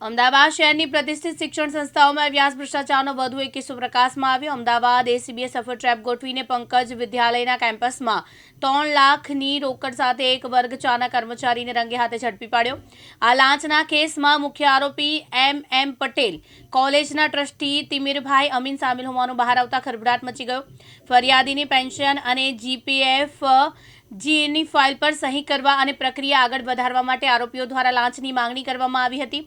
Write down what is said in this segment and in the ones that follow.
અમદાવાદ શહેરની પ્રતિષ્ઠિત શિક્ષણ સંસ્થાઓમાં વ્યાસ ભ્રષ્ટાચારનો વધુ એક કિસ્સો પ્રકાશમાં આવ્યો। અમદાવાદ એસીબીએ સફળ ટ્રેપ ગોઠવીને પંકજ વિદ્યાલયના કેમ્પસમાં 3 લાખની રોકડ સાથે એક વર્ગ 4ના કર્મચારીને રંગે હાથે ઝડપી પાડ્યો। આ લાંચના કેસમાં મુખ્ય આરોપી એમ પટેલ કોલેજના ટ્રસ્ટી તિમિરભાઈ અમીન સામેલ હોવાનું બહાર આવતા ખળભળાટ મચી ગયો। ફરિયાદીની પેન્શન અને જીપીએફ જીની ફાઇલ પર સહી કરવા અને પ્રક્રિયા આગળ વધારવા માટે આરોપીઓ દ્વારા લાંચની માંગણી કરવામાં આવી હતી।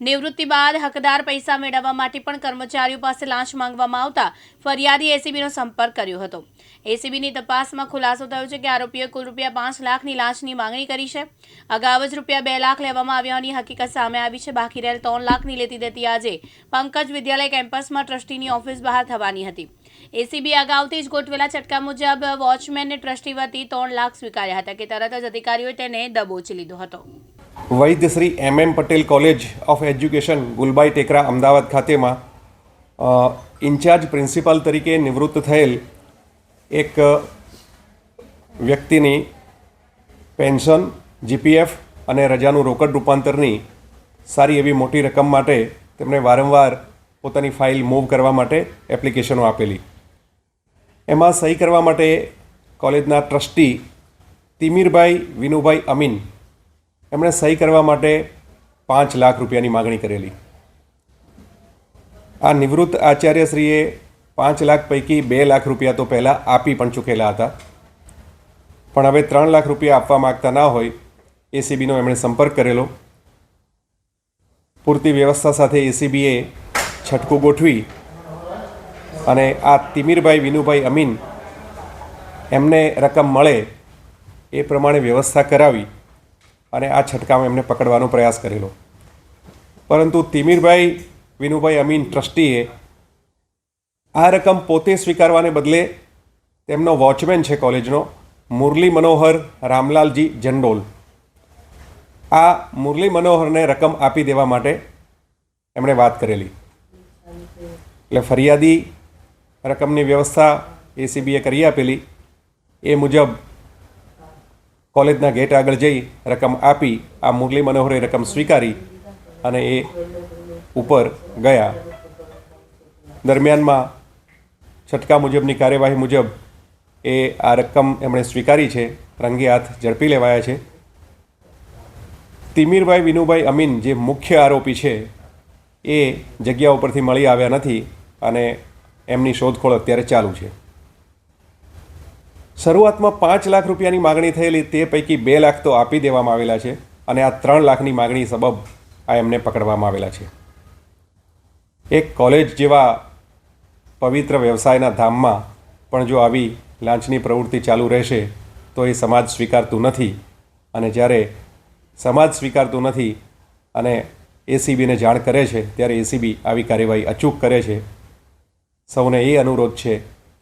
નિવૃત્તિ બાદ હકદાર પૈસા મેળવવા માટે પણ કર્મચારીઓ પાસે લાંચ માંગવામાં આવતા ફરિયાદી એસીબીનો સંપર્ક કર્યો હતો। એસીબીની તપાસમાં ખુલાસો થયો છે કે આરોપીઓએ કુલ ₹5 લાખની લાંચની માંગણી કરી છે। અગાઉ જ ₹2 લાખ લેવામાં આવ્યા હોવાની હકીકત સામે આવી છે। બાકી રહેલ 3 લાખની લેતી દેતી આજે પંકજ વિદ્યાલય કેમ્પસમાં ટ્રસ્ટીની ઓફિસ બહાર થવાની હતી। એસીબી અગાઉથી જ ગોઠવેલા છટકા મુજબ વોચમેનને ટ્રસ્ટી વતી 3 લાખ સ્વીકાર્યા હતા કે તરત જ અધિકારીઓએ તેને દબોચી લીધો હતો। Vaidya Shri M Patel college of education Gulbai Tekra Ahmedabad ખાતેમાં ઇન્ચાર્જ પ્રિન્સિપાલ તરીકે નિવૃત્ત થયેલ એક વ્યક્તિની પેન્શન જીપીએફ અને રજાનું રોકડ રૂપાંતરની સારી એવી મોટી રકમ માટે તેમણે વારંવાર પોતાની ફાઇલ મૂવ કરવા માટે એપ્લિકેશનો આપેલી। એમાં સહી કરવા માટે કોલેજના ટ્રસ્ટી તિમિરભાઈ વિનુભાઈ અમીન એમણે સહી કરવા માટે ₹5 લાખ માગણી કરેલી। આ નિવૃત્ત આચાર્યશ્રીએ ₹5 લાખ પૈકી ₹2 લાખ તો પહેલાં આપી પણ ચૂકેલા હતા, પણ હવે ₹3 લાખ આપવા માગતા ના હોય એસીબીનો એમણે સંપર્ક કરેલો। પૂરતી વ્યવસ્થા સાથે એસીબીએ છટકું ગોઠવી અને આ તિમિરભાઈ વિનુભાઈ અમીન એમને રકમ મળે એ પ્રમાણે વ્યવસ્થા કરાવી અને આ છટકામાં એમને પકડવાનો પ્રયાસ કરેલો। પરંતુ તિમિરભાઈ વિનુભાઈ અમીન ટ્રસ્ટીએ આ રકમ પોતે સ્વીકારવાને બદલે તેમનો વોચમેન છે કોલેજનો મુરલી મનોહર રામલાલજી જંડોલ, આ મુરલી મનોહરને રકમ આપી દેવા માટે એમણે વાત કરેલી। એટલે ફરિયાદી રકમની વ્યવસ્થા એસીબીએ કરી આપેલી। એ મુજબ કોલેજના ગેટ આગળ જઈ રકમ આપી આ મુરલી મનોહરે રકમ સ્વીકારી અને એ ઉપર ગયા। દરમિયાનમાં છટકા મુજબની કાર્યવાહી મુજબ એ આ રકમ એમણે સ્વીકારી છે, રંગે હાથ ઝડપી લેવાયા છે। તિમિરભાઈ વિનુભાઈ અમીન જે મુખ્ય આરોપી છે એ જગ્યા ઉપરથી મળી આવ્યા નથી અને એમની શોધખોળ અત્યારે ચાલુ છે। શરૂઆતમાં ₹5 લાખની માગણી થયેલી, તે પૈકી ₹2 લાખ તો આપી દેવામાં આવેલા છે અને આ 3 લાખની માગણી સબબ આ એમને પકડવામાં આવેલા છે। એક કોલેજ જેવા પવિત્ર વ્યવસાયના ધામમાં પણ જો આવી લાંચની પ્રવૃત્તિ ચાલુ રહેશે તો એ સમાજ સ્વીકારતું નથી, અને જ્યારે સમાજ સ્વીકારતું નથી અને એસીબીને જાણ કરે છે ત્યારે એસીબી આવી કાર્યવાહી અચૂક કરે છે। સૌને એ અનુરોધ છે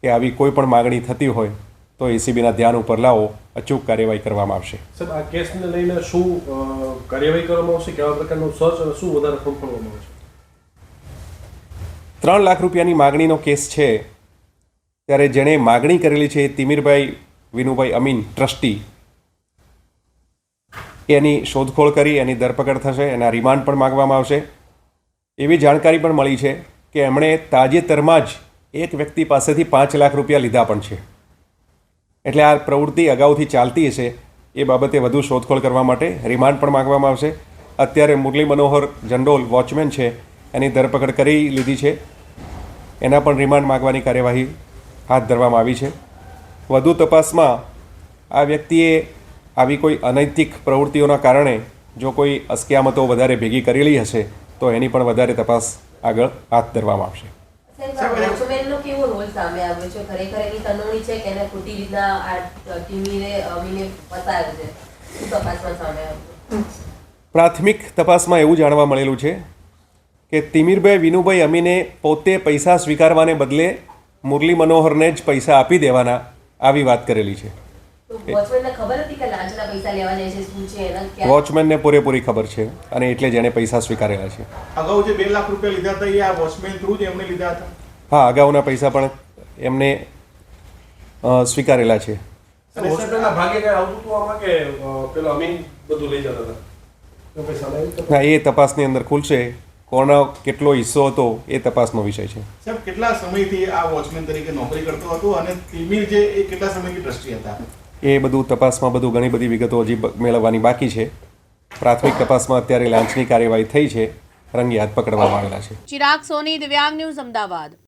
કે આવી કોઈ પણ માગણી થતી હોય તો એસીબીના ધ્યાન ઉપર લાવો, અચૂક કાર્યવાહી કરવામાં આવશે। સાહેબ, આ કેસને લઈને શું કાર્યવાહી કરવામાં આવશે? કેવા પ્રકારનું સર્ચ અને શું વધારે ખોલવામાં આવશે? ₹3 લાખની માગણીનો કેસ છે ત્યારે જેણે માગણી કરેલી છે એ તિમિરભાઈ વિનુભાઈ અમીન ટ્રસ્ટી, એની શોધખોળ કરી એની ધરપકડ થશે, એના રિમાન્ડ પણ માગવામાં આવશે। એવી જાણકારી પણ મળી છે કે એમણે તાજેતરમાં જ એક વ્યક્તિ પાસેથી ₹5 લાખ લીધા પણ છે, એટલે આ પ્રવૃત્તિ અગાઉથી ચાલતી હશે। એ બાબતે વધુ શોધખોળ કરવા માટે રિમાન્ડ પણ માગવામાં આવશે। અત્યારે મુરલી મનોહર જંડોલ વોચમેન છે એની ધરપકડ કરી લીધી છે, એના પણ રિમાન્ડ માગવાની કાર્યવાહી હાથ ધરવામાં આવી છે। વધુ તપાસમાં આ વ્યક્તિએ આવી કોઈ અનૈતિક પ્રવૃત્તિઓના કારણે જો કોઈ અસ્ક્યામતો વધારે ભેગી કરેલી હશે તો એની પણ વધારે તપાસ આગળ હાથ ધરવામાં આવશે। પ્રાથમિક તપાસમાં એવું જાણવા મળેલું છે કે તિમિરભાઈ વિનુભાઈ અમીને પોતે પૈસા સ્વીકારવાને બદલે મુરલી મનોહરને જ પૈસા આપી દેવાના આવી વાત કરેલી છે। વોચમેનને પૂરેપૂરી ખબર છે અને એટલે જ એણે પૈસા સ્વીકારેલા છે। અગાઉ જે ₹2 લાખ લીધા હતા એ આ વોચમેન થ્રુ જ એમને લીધા હતા? હા, અગાઉના પૈસા પણ એમને સ્વીકારેલા છે। હોસ્પિટલના ભાગે કઈ આવતું હતું આમાં કે પેલો અમીન બધું લઈ જતા હતા? તો પછી સામે આવી ના, એ તપાસની અંદર ખુલશે. કોનો કેટલો હિસ્સો હતો એ તપાસનો વિષય છે. સાહેબ કેટલા સમયથી આ વોચમેન તરીકે નોકરી કરતો હતો અને તિમિર જે એ કેટલા સમયથી ટ્રસ્ટી હતા? એ બધું તપાસમાં ઘણી બધી વિગતો હજી મેળવવાની બાકી છે. પ્રાથમિક તપાસમાં અત્યારે લાંચની કાર્યવાહી થઈ છે, રંગે હાથ પકડવામાં આવેલા છે. ચિરાગ સોની, દિવ્યાંગ ન્યૂઝ, અમદાવાદ.